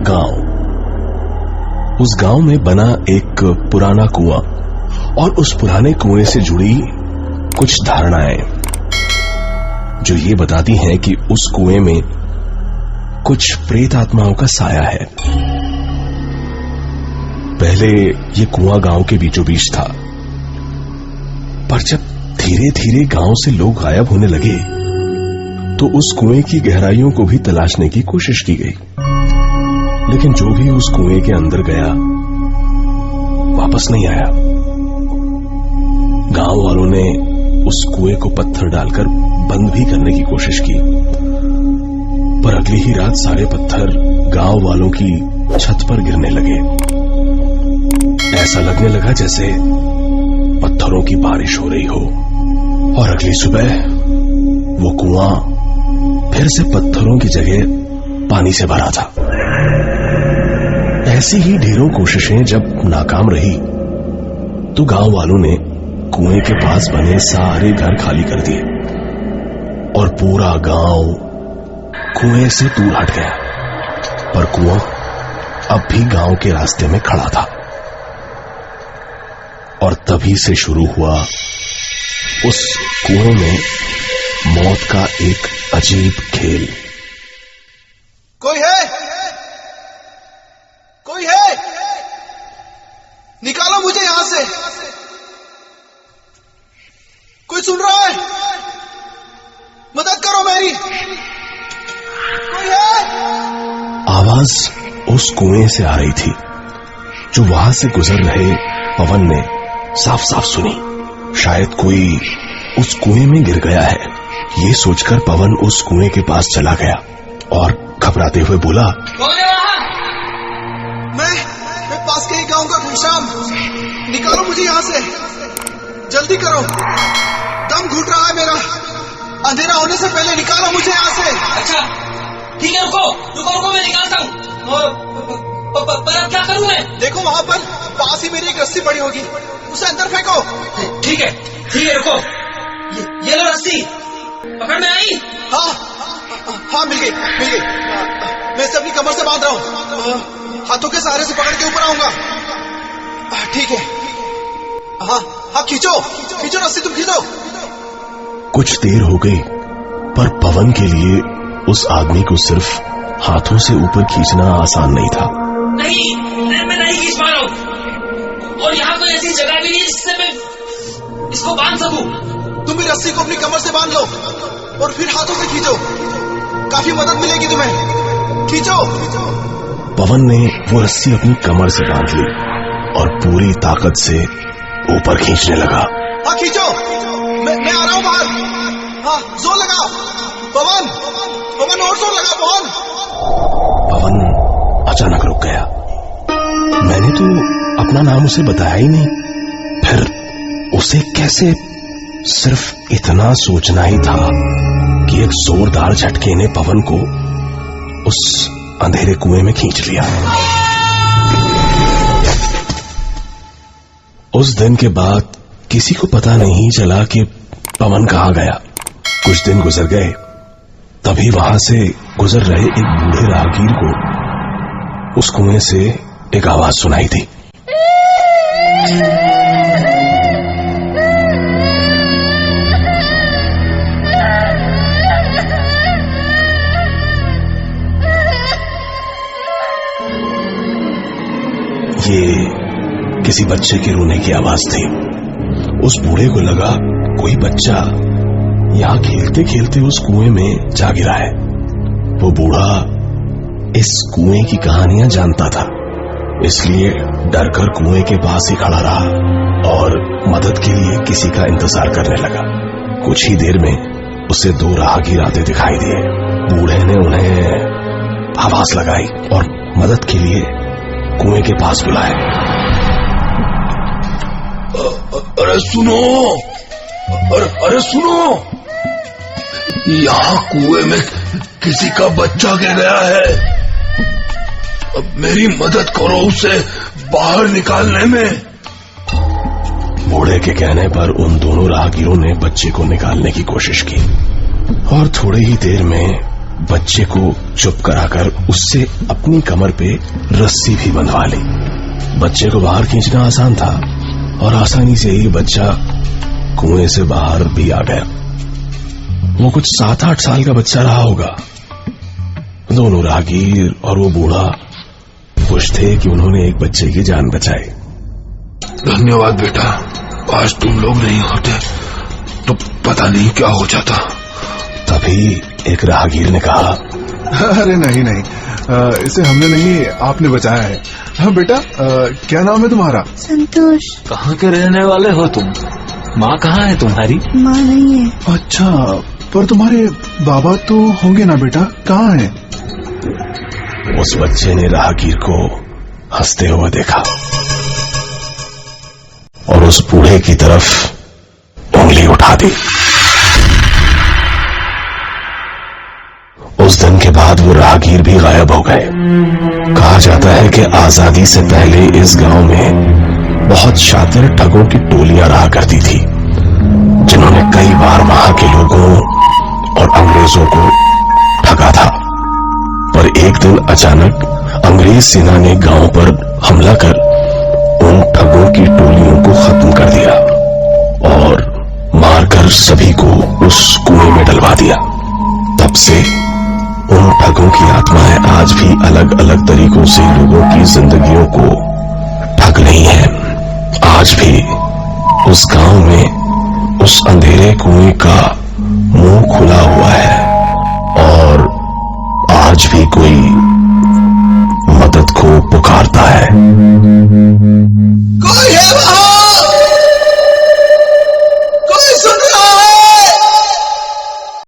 गांव। उस गांव में बना एक पुराना कुआं और उस पुराने कुएं से जुड़ी कुछ धारणाएं जो ये बताती हैं कि उस कुएं में कुछ प्रेत आत्माओं का साया है। पहले ये कुआं गांव के बीचों बीच था, पर जब धीरे धीरे गांव से लोग गायब होने लगे तो उस कुएं की गहराइयों को भी तलाशने की कोशिश की गई, लेकिन जो भी उस कुएं के अंदर गया वापस नहीं आया। गांव वालों ने उस कुएं को पत्थर डालकर बंद भी करने की कोशिश की, पर अगली ही रात सारे पत्थर गांव वालों की छत पर गिरने लगे। ऐसा लगने लगा जैसे पत्थरों की बारिश हो रही हो। और अगली सुबह वो कुआं फिर से पत्थरों की जगह पानी से भरा था। ऐसी ही ढेरों कोशिशें जब नाकाम रही तो गांव वालों ने कुएं के पास बने सारे घर खाली कर दिए और पूरा गांव कुएं से दूर हट गया। पर कुआं अब भी गांव के रास्ते में खड़ा था। और तभी से शुरू हुआ उस कुएं में मौत का एक अजीब खेल। कोई है? कोई है? निकालो मुझे यहां से। कोई सुन रहा है? मदद करो मेरी। कोई है? आवाज उस कुएं से आ रही थी जो वहां से गुजर रहे पवन ने साफ साफ सुनी। शायद कोई उस कुएं में गिर गया है। ये सोचकर पवन उस कुएं के पास चला गया और घबराते हुए बोला, कौन है वहां? मैं पास के ही गांव का घनश्याम। निकालो मुझे यहां से, जल्दी करो, दम घुट रहा है मेरा। अंधेरा होने से पहले निकालो मुझे यहां से। अच्छा ठीक है, रुको मैं निकालता हूँ। पर अब क्या करूं मैं? देखो वहां पर पास ही मेरी एक रस्सी पड़ी होगी, उसे अंदर फेंको। ठीक है रुको। ये लो रस्सी, पकड़ में आई? हाँ मिल गई। मैं इसे अपनी कमर से बांध रहा हूँ, हाथों के सहारे से पकड़ के ऊपर आऊंगा। ठीक है। हाँ खींचो रस्सी, तुम खींचो। कुछ देर हो गई, पर पवन के लिए उस आदमी को सिर्फ हाथों से ऊपर खींचना आसान नहीं था। नहीं, मैं नहीं खींच पा रहा हूँ, और यहाँ कोई ऐसी जगह भी नहीं जिससे मैं इसको बांध सकूं। तुम भी रस्सी को अपनी कमर से बांध लो और फिर हाथों से खींचो, काफी मदद मिलेगी तुम्हें। खींचो। पवन ने वो रस्सी अपनी कमर से बांध ली और पूरी ताकत से ऊपर खींचने लगा। हाँ खींचो, मैं आ रहा हूँ बाहर। हाँ जोर लगाओ पवन, और जोर लगाओ पवन अचानक रुक गया। मैंने तो अपना नाम उसे बताया ही नहीं, फिर उसे कैसे? सिर्फ इतना सोचना ही था कि एक जोरदार झटके ने पवन को उस अंधेरे कुएं में खींच लिया। उस दिन के बाद किसी को पता नहीं चला कि पवन कहां गया। कुछ दिन गुजर गए, तभी वहां से गुजर रहे एक बूढ़े राहगीर को उस कुएं से एक आवाज सुनाई थी। ये किसी बच्चे के रोने की आवाज थी। उस बूढ़े को लगा कोई बच्चा यहां खेलते खेलते उस कुएं में जा गिरा है। वो बूढ़ा इस कुएं की कहानियां जानता था, इसलिए डरकर कुएं के पास ही खड़ा रहा और मदद के लिए किसी का इंतजार करने लगा। कुछ ही देर में उसे दो राहगीर आते दिखाई दिए। बूढ़े ने उन्हें आवाज लगाई और मदद के लिए कुएं के पास बुलाया। अरे सुनो, यहाँ कुएं में किसी का बच्चा गिर गया है। अब मेरी मदद करो उसे बाहर निकालने में। बूढ़े के कहने पर उन दोनों राहगीरों ने बच्चे को निकालने की कोशिश की और थोड़ी ही देर में बच्चे को चुप कराकर उससे अपनी कमर पे रस्सी भी बंधवा ली। बच्चे को बाहर खींचना आसान था और आसानी से ही बच्चा कुएं से बाहर भी आ गया। वो कुछ 7-8 साल का बच्चा रहा होगा। दोनों राहगीर और वो बूढ़ा खुश थे कि उन्होंने एक बच्चे की जान बचाई। धन्यवाद बेटा, आज तुम लोग नहीं होते तो पता नहीं क्या हो जाता। तभी एक राहगीर ने कहा, अरे नहीं नहीं, इसे हमने नहीं, आपने बचाया है। हाँ बेटा, क्या नाम है तुम्हारा? संतोष। कहाँ के रहने वाले हो तुम? माँ कहाँ है तुम्हारी? माँ नहीं है। अच्छा, पर तुम्हारे बाबा तो होंगे ना बेटा, कहाँ है? उस बच्चे ने राहगीर को हंसते हुए देखा और उस बूढ़े की तरफ उंगली उठा दी। उस दिन के बाद वो राहगीर भी गायब हो गए। कहा जाता है कि आजादी से पहले इस गांव में बहुत शातिर ठगों की टोलियां रहा करती थी, जिन्होंने कई बार वहां के लोगों और अंग्रेजों को ठगा था। पर एक दिन अचानक अंग्रेज सेना ने गांव पर हमला कर उन ठगों की टोलियों को खत्म कर दिया और मारकर सभी को उस कुएं में डलवा दिया। तब से उन ठगों की आत्माएं आज भी अलग अलग तरीकों से लोगों की जिंदगियों को ठग रही हैं। आज भी उस गांव में उस अंधेरे कुएं का मुंह खुला हुआ है और आज भी कोई मदद को पुकारता है।